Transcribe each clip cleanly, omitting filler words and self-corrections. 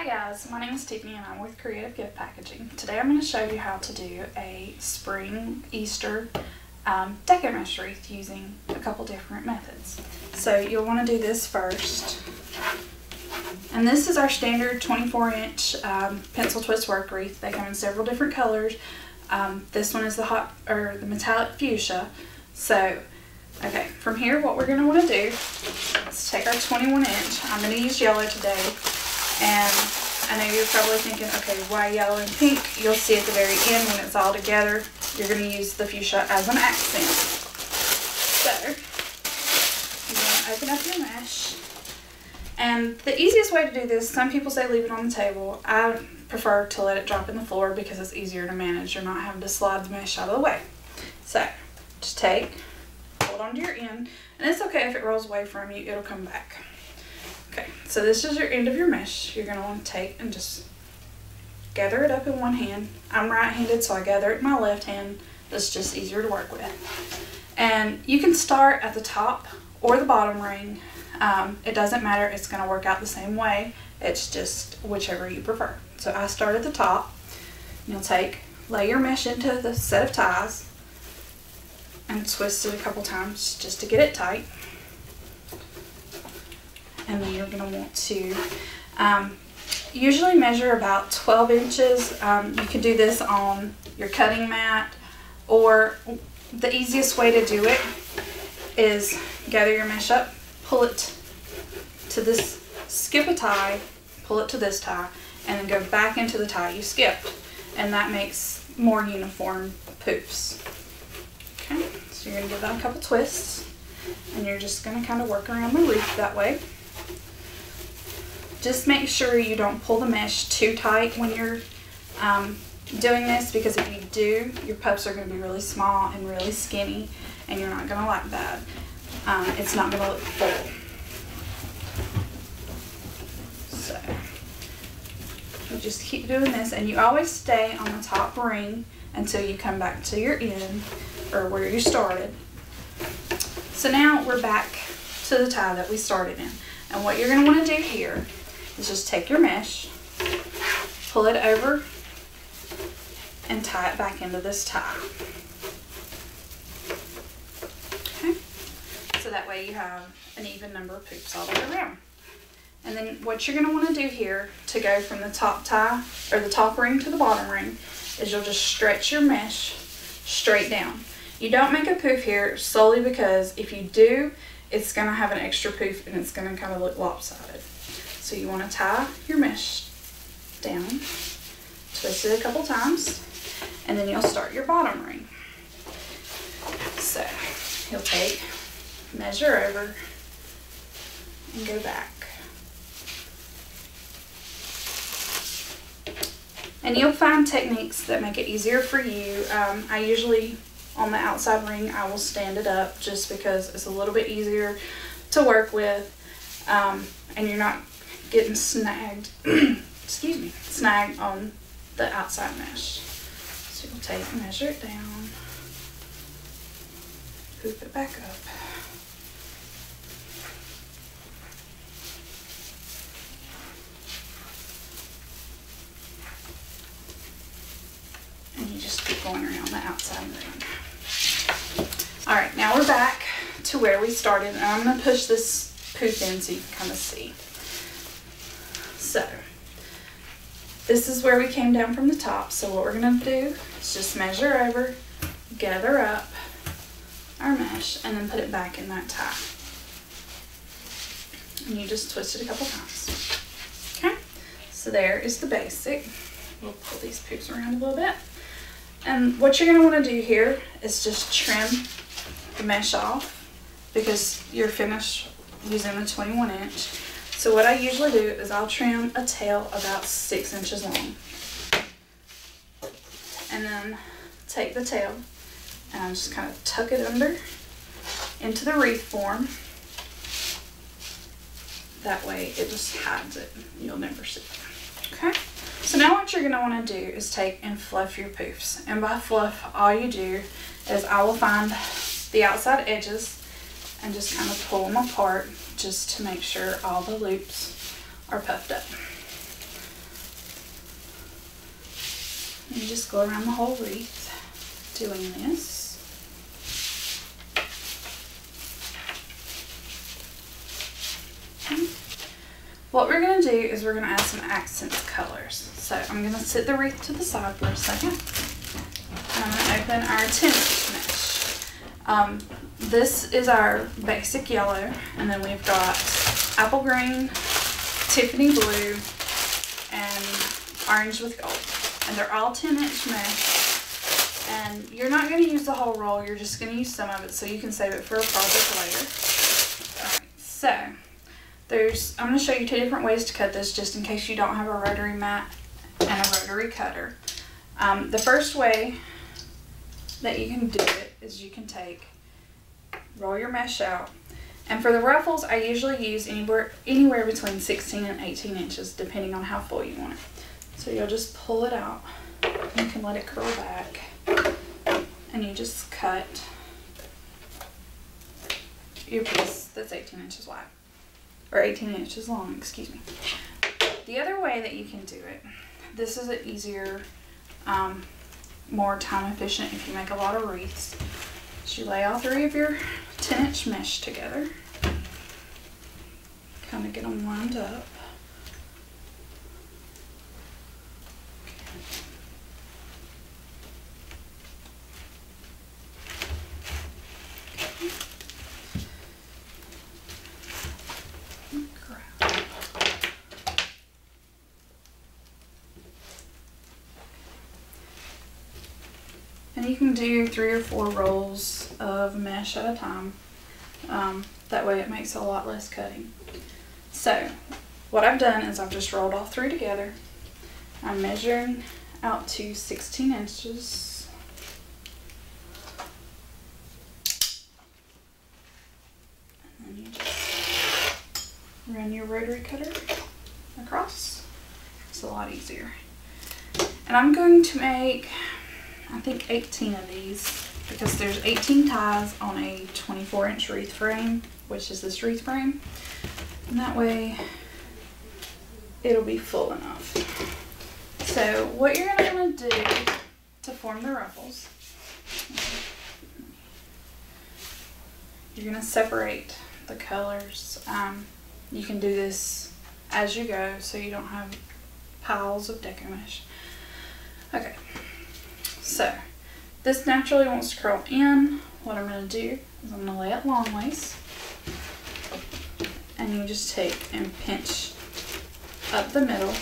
Hi guys, my name is Tiffany and I'm with Creative Gift Packaging. Today I'm going to show you how to do a spring Easter Deco mesh wreath using a couple different methods. So you'll want to do this first. And this is our standard 24-inch pencil twist work wreath. They come in several different colors. This one is the metallic fuchsia. So, okay, from here what we're going to want to do is take our 21-inch. I'm going to use yellow today. And I know you're probably thinking, okay, why yellow and pink? You'll see at the very end when it's all together, you're going to use the fuchsia as an accent. So, you're going to open up your mesh. And the easiest way to do this, some people say leave it on the table. I prefer to let it drop in the floor because it's easier to manage. You're not having to slide the mesh out of the way. So, just hold on to your end. And it's okay if it rolls away from you, it'll come back. Okay, so this is your end of your mesh. You're going to want to take and just gather it up in one hand. I'm right-handed, so I gather it in my left hand. It's just easier to work with. And you can start at the top or the bottom ring. It doesn't matter. It's going to work out the same way. It's just whichever you prefer. So I start at the top. You'll lay your mesh into the set of ties and twist it a couple times just to get it tight. And then you're going to want to usually measure about 12 inches. You can do this on your cutting mat, or the easiest way to do it is gather your mesh up, pull it to this, skip a tie, pull it to this tie, and then go back into the tie you skipped. And that makes more uniform poofs. Okay, so you're going to give that a couple twists, and you're just going to kind of work around the wreath that way. Just make sure you don't pull the mesh too tight when you're doing this, because if you do, your puffs are going to be really small and really skinny, and you're not going to like that. It's not going to look full. So, you just keep doing this, and you always stay on the top ring until you come back to your end, or where you started. So now we're back to the tie that we started in. And what you're going to want to do here is just take your mesh, pull it over, and tie it back into this tie. Okay, so that way you have an even number of poofs all the way around. And then what you're going to want to do here to go from the top tie, or the top ring to the bottom ring, is you'll just stretch your mesh straight down. You don't make a poof here solely because if you do, it's going to have an extra poof and it's going to kind of look lopsided. So you want to tie your mesh down, twist it a couple times, and then you'll start your bottom ring. So you'll measure over, and go back. And you'll find techniques that make it easier for you. I usually, on the outside ring, I will stand it up just because it's a little bit easier to work with, and you're not getting snagged, excuse me, snagged on the outside mesh. So you'll measure it down, poof it back up. And you just keep going around the outside ring. Alright, now we're back to where we started, and I'm going to push this poof in so you can kind of see. So, this is where we came down from the top. So what we're going to do is just measure over, gather up our mesh, and then put it back in that tie. And you just twist it a couple times. Okay, so there is the basic. We'll pull these poofs around a little bit. And what you're going to want to do here is just trim the mesh off, because you're finished using the 21-inch. So what I usually do is I'll trim a tail about 6 inches long. And then take the tail and I'll just kind of tuck it under into the wreath form. That way it just hides it. You'll never see it. Okay? So now what you're going to want to do is take and fluff your poofs. And by fluff, all you do is I will find the outside edges and just kind of pull them apart just to make sure all the loops are puffed up. just go around the whole wreath doing this. What we're going to do is we're going to add some accent colors. So I'm going to set the wreath to the side for a second. And I'm going to open our 10-inch mesh. This is our basic yellow, and then we've got apple green, Tiffany blue, and orange with gold. And they're all 10-inch mesh. And you're not going to use the whole roll, you're just going to use some of it so you can save it for a project later. Alright, so I'm going to show you 2 different ways to cut this just in case you don't have a rotary mat and a rotary cutter. The first way that you can do it is you can roll your mesh out. And for the ruffles, I usually use anywhere between 16 and 18 inches depending on how full you want it. So you'll just pull it out. You can let it curl back. And you just cut your piece that's 18 inches wide. Or 18 inches long, excuse me. The other way that you can do it, this is an easier, more time efficient if you make a lot of wreaths. So you lay all 3 of your 10-inch mesh together. Kind of get them lined up. And you can do 3 or 4 rolls of mesh at a time. That way it makes a lot less cutting. So what I've done is I've just rolled all 3 together. I'm measuring out to 16 inches. And then you just run your rotary cutter across. It's a lot easier. And I'm going to make, I think, 18 of these because there's 18 ties on a 24-inch wreath frame, which is this wreath frame. And that way it'll be full enough. So what you're going to do to form the ruffles, you're going to separate the colors. You can do this as you go so you don't have piles of Deco mesh. Okay, so this naturally wants to curl in. What I'm going to do is I'm going to lay it long ways, and you just take and pinch up the middle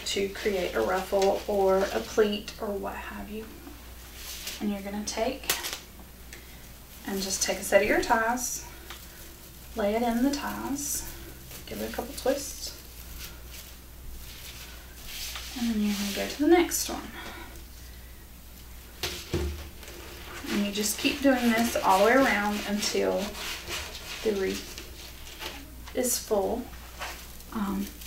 to create a ruffle or a pleat or what have you. And you're going to take and just take a set of your ties, lay it in the ties, give it a couple twists, and then you're going to go to the next one. And you just keep doing this all the way around until the wreath is full.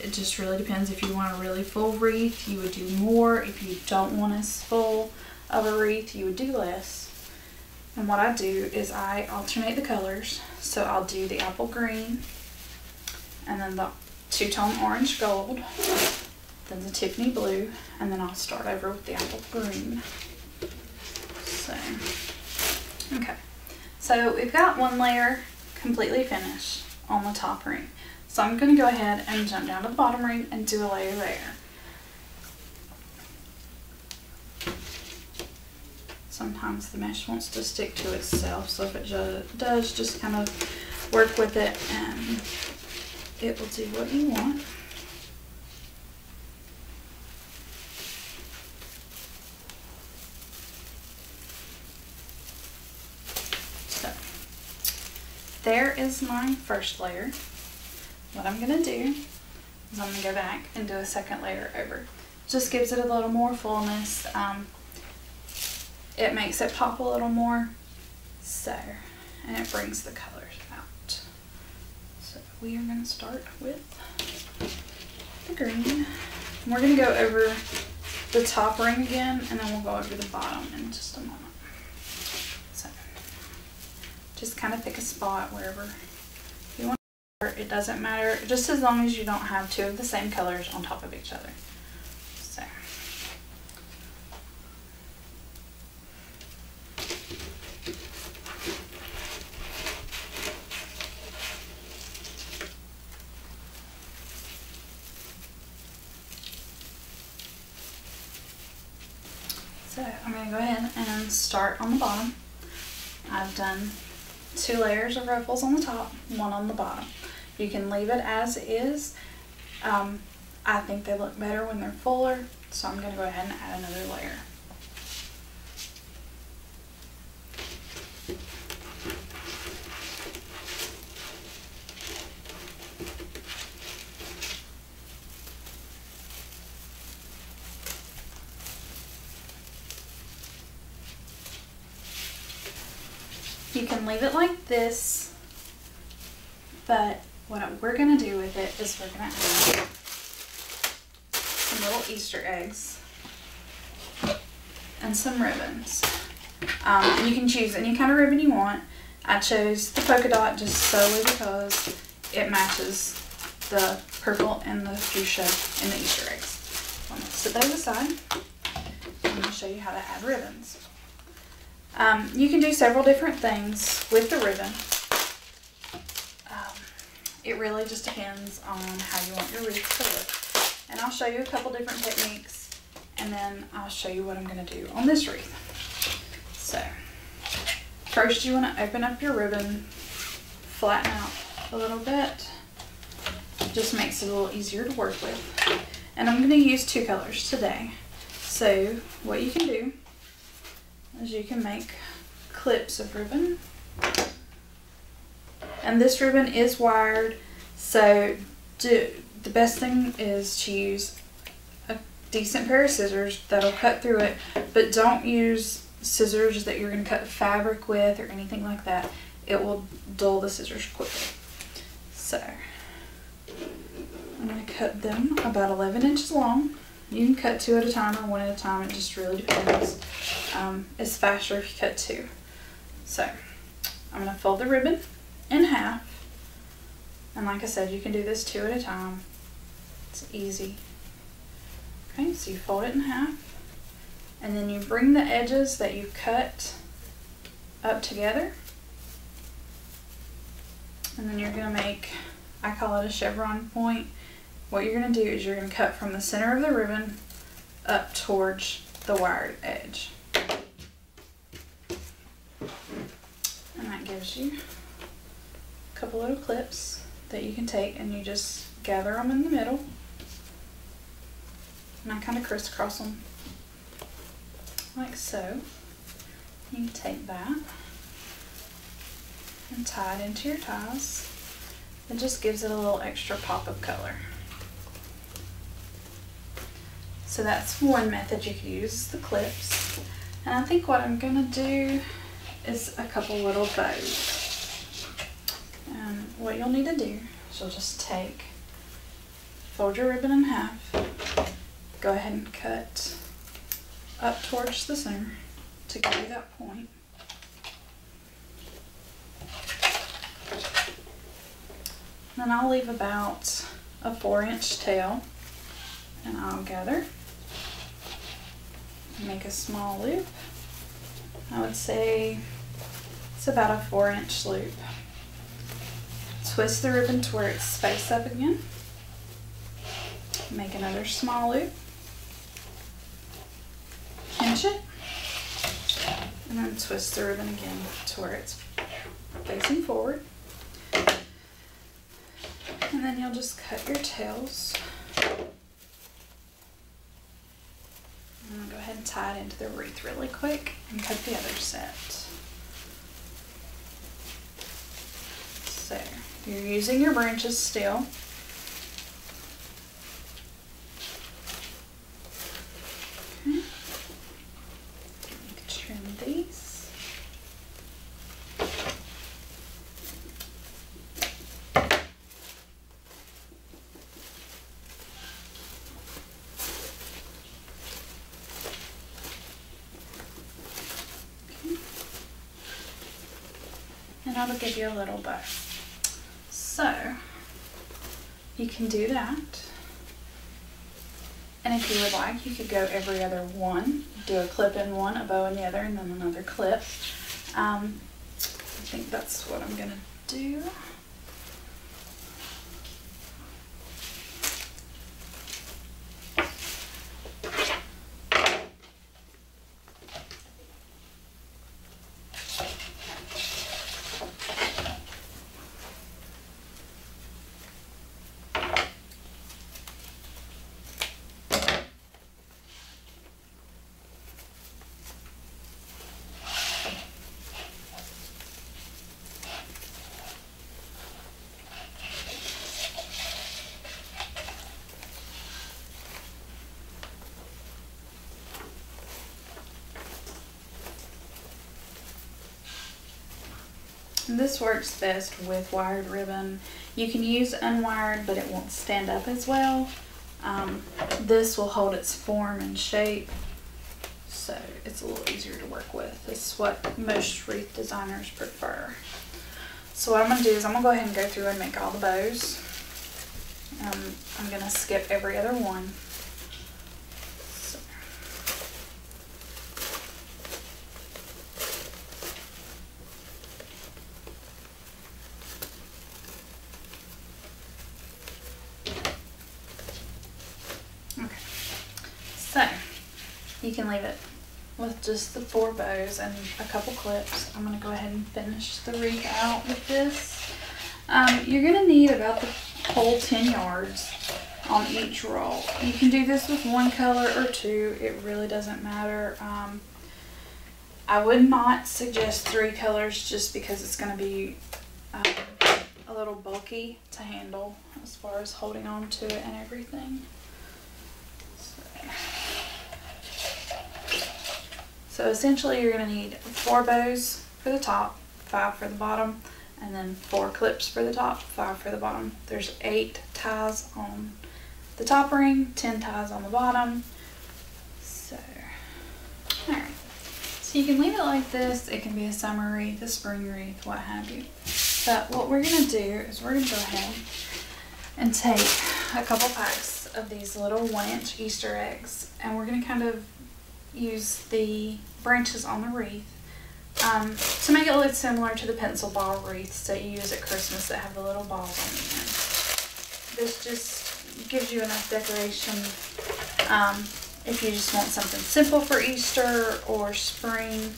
It just really depends. If you want a really full wreath, you would do more. If you don't want as full of a wreath, you would do less. And what I do is I alternate the colors. So I'll do the apple green, and then the two-tone orange gold, then the Tiffany blue, and then I'll start over with the apple green. So, okay. So we've got one layer completely finished on the top ring. So I'm going to go ahead and jump down to the bottom ring and do a layer there. Sometimes the mesh wants to stick to itself, so if it does, just kind of work with it and it will do what you want. So there is my first layer. What I'm going to do is I'm going to go back and do a second layer over. Just gives it a little more fullness. It makes it pop a little more. So, and it brings the colors out. So we are going to start with the green. And we're going to go over the top ring again, and then we'll go over the bottom in just a moment. So just kind of pick a spot wherever you want. It doesn't matter, just as long as you don't have two of the same colors on top of each other. So I'm going to go ahead and start on the bottom. I've done 2 layers of ruffles on the top, 1 on the bottom. You can leave it as is. I think they look better when they're fuller, so I'm going to go ahead and add another layer. You can leave it like this, but what we're going to do with it is we're going to add some little Easter eggs and some ribbons. You can choose any kind of ribbon you want. I chose the polka dot just solely because it matches the purple and the fuchsia in the Easter eggs. I'm going to set those aside. I'm going to show you how to add ribbons. You can do several different things with the ribbon. It really just depends on how you want your wreath to look. And I'll show you a couple different techniques, and then I'll show you what I'm going to do on this wreath. So, first you want to open up your ribbon, flatten out a little bit. It just makes it a little easier to work with. And I'm going to use 2 colors today. So, what you can do is you can make clips of ribbon, and this ribbon is wired, so the best thing is to use a decent pair of scissors that'll cut through it, but don't use scissors that you're going to cut fabric with or anything like that. It will dull the scissors quickly. So I'm going to cut them about 11 inches long. You can cut 2 at a time or 1 at a time, it just really depends. It's faster if you cut 2. So I'm going to fold the ribbon in half, and like I said, you can do this 2 at a time. It's easy. Okay, so you fold it in half, and then you bring the edges that you've cut up together, and then you're going to make, I call it a chevron point. What you're going to do is you're going to cut from the center of the ribbon up towards the wired edge. And that gives you a couple little clips that you can take, and you just gather them in the middle. And I kind of crisscross them like so. You can take that and tie it into your ties. It just gives it a little extra pop of color. So that's one method you could use, the clips. And I think what I'm going to do is a couple little bows. And what you'll need to do is you'll just fold your ribbon in half, go ahead and cut up towards the center to give you that point. Then I'll leave about a 4-inch tail, and I'll gather, make a small loop. I would say it's about a 4-inch loop. Twist the ribbon to where it's spaced up again. Make another small loop. Pinch it. And then twist the ribbon again to where it's facing forward. And then you'll just cut your tails. I'm going to go ahead and tie it into the wreath really quick and cut the other set. So, you're using your branches still. Okay. You can trim these. And that'll give you a little bow. So, you can do that. And if you would like, you could go every other one. Do a clip in one, a bow in the other, and then another clip. I think that's what I'm going to do. And this works best with wired ribbon. You can use unwired, but it won't stand up as well. This will hold its form and shape, so it's a little easier to work with. This is what most wreath designers prefer. So what I'm going to do is I'm going to go ahead and go through and make all the bows. I'm going to skip every other one. So. Okay, so you can leave it with just the 4 bows and a couple clips. I'm going to go ahead and finish the wreath out with this. You're going to need about the whole 10 yards on each roll. You can do this with 1 color or 2. It really doesn't matter. I would not suggest 3 colors just because it's going to be a little bulky to handle as far as holding on to it and everything. So essentially you're going to need 4 bows for the top, 5 for the bottom, and then 4 clips for the top, 5 for the bottom. There's 8 ties on the top ring, 10 ties on the bottom. So, alright. So you can leave it like this. It can be a summer wreath, a spring wreath, what have you. But what we're going to do is we're going to go ahead and take a couple packs of these little 1-inch Easter eggs, and we're going to kind of use the branches on the wreath to make it look similar to the pencil ball wreaths that you use at Christmas that have the little balls on the end. This just gives you enough decoration if you just want something simple for Easter or spring.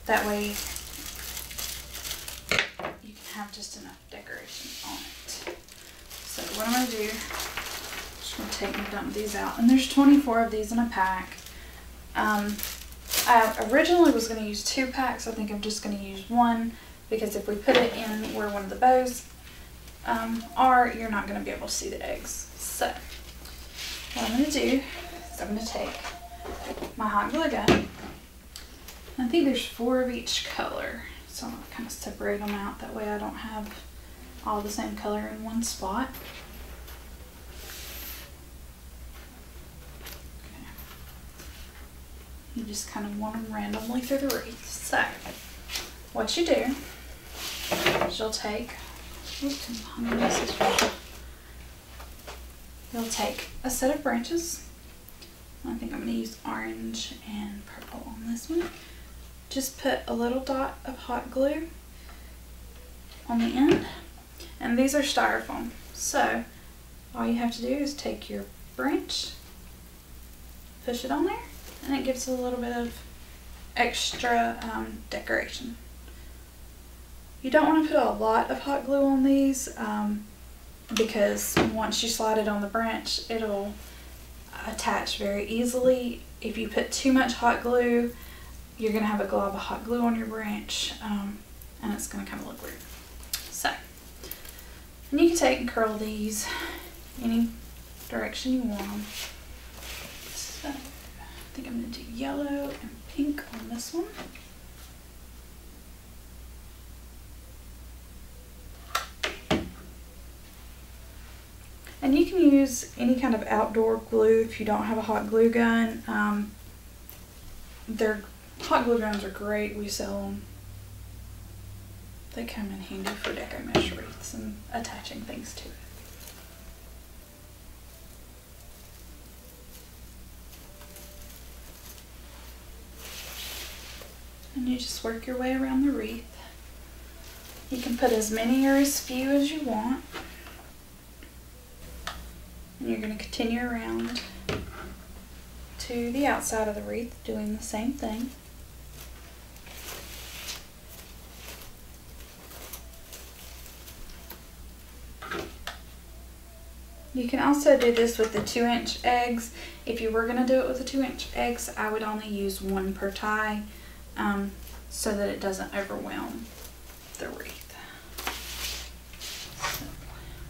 That way you can have just enough decoration on it. So what I'm going to do, I'm just going to take and dump these out. And there's 24 of these in a pack. I originally was going to use 2 packs. I think I'm just going to use 1 because if we put it in where one of the bows are, you're not going to be able to see the eggs. So what I'm going to do is I'm going to take my hot glue gun. I think there's 4 of each color, so I'm going to kind of separate them out. That way I don't have all the same color in one spot. You just kind of want them randomly through the wreath. So, what you do is you'll take, you'll take a set of branches. I think I'm going to use orange and purple on this one. Just put a little dot of hot glue on the end. And these are styrofoam. So, all you have to do is take your branch, push it on there, and it gives a little bit of extra decoration. You don't want to put a lot of hot glue on these because once you slide it on the branch, it'll attach very easily. If you put too much hot glue, you're going to have a glob of hot glue on your branch and it's going to kind of look weird. So, and you can take and curl these any direction you want them. So, I think I'm going to do yellow and pink on this one. And you can use any kind of outdoor glue if you don't have a hot glue gun. Their hot glue guns are great. We sell them. They come in handy for deco mesh wreaths and attaching things to it. And you just work your way around the wreath. You can put as many or as few as you want. And you're going to continue around to the outside of the wreath doing the same thing. You can also do this with the 2-inch eggs. If you were going to do it with the 2-inch eggs, I would only use 1 per tie. So that it doesn't overwhelm the wreath. So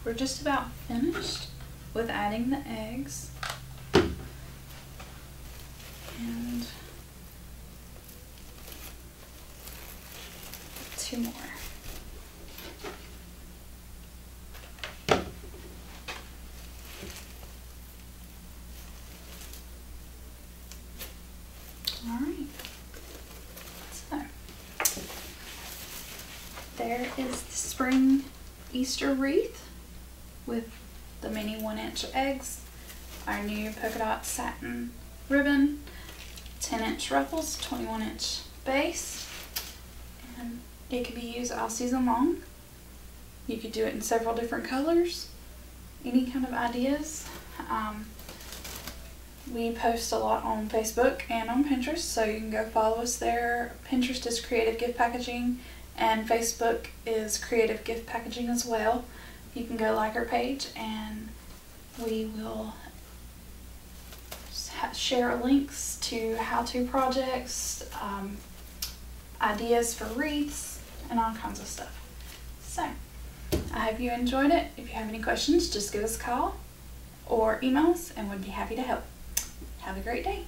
we're just about finished with adding the eggs. And 2 more. there is the spring Easter wreath with the mini 1-inch eggs, our new polka dot satin ribbon, 10-inch ruffles, 21-inch base, and it can be used all season long. You could do it in several different colors, any kind of ideas. We post a lot on Facebook and on Pinterest, so you can go follow us there. Pinterest is Creative Gift Packaging, and Facebook is Creative Gift Packaging as well. You can go like our page, and we will share links to how-to projects, ideas for wreaths, and all kinds of stuff. So, I hope you enjoyed it. If you have any questions, just give us a call or email us, and we'd be happy to help. Have a great day.